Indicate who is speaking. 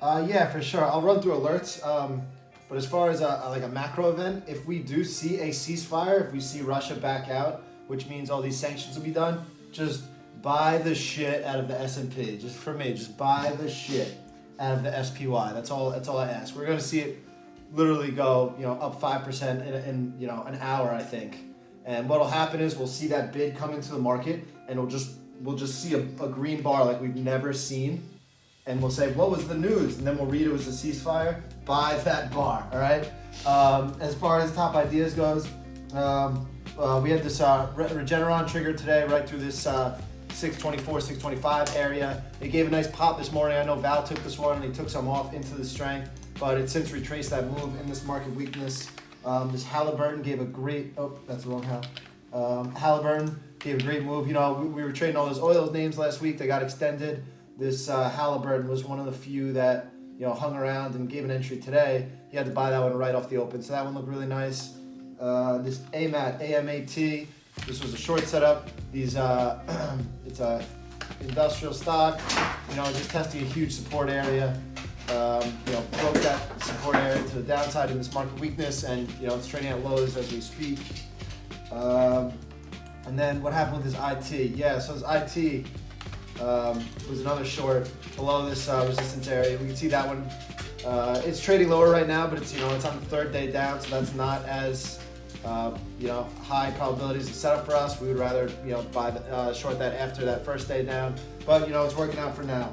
Speaker 1: Yeah, for sure. I'll run through alerts. But as far as like a macro event, if we do see a ceasefire, if we see Russia back out, which means all these sanctions will be done, just buy the shit out of the S&P. Just for me, just buy the shit out of the SPY. That's all. That's all I ask. We're gonna see it literally go, up 5% in an hour, I think. And what'll happen is we'll see that bid come into the market, and we'll just see a green bar like we've never seen, and we'll say, what was the news? And then we'll read it was a ceasefire. Buy that bar, all right? As far as top ideas goes, we had this Regeneron trigger today right through this 624, 625 area. It gave a nice pop this morning. I know Val took this one and he took some off into the strength, but it's since retraced that move in this market weakness. This Halliburton gave a great, that's the wrong Hal. Halliburton gave a great move. We were trading all those oil names last week. They got extended. This Halliburton was one of the few that hung around and gave an entry today. You had to buy that one right off the open, so that one looked really nice. This AMAT, this was a short setup. These it's a industrial stock. Just testing a huge support area. Broke that support area to the downside in this market weakness, and it's trading at lows as we speak. And then what happened with this IT? Yeah, so this IT was another short below this resistance area. We can see that one. It's trading lower right now, but it's it's on the third day down, so that's not as high probabilities of setup for us. We would rather buy short that after that first day down, but it's working out for now.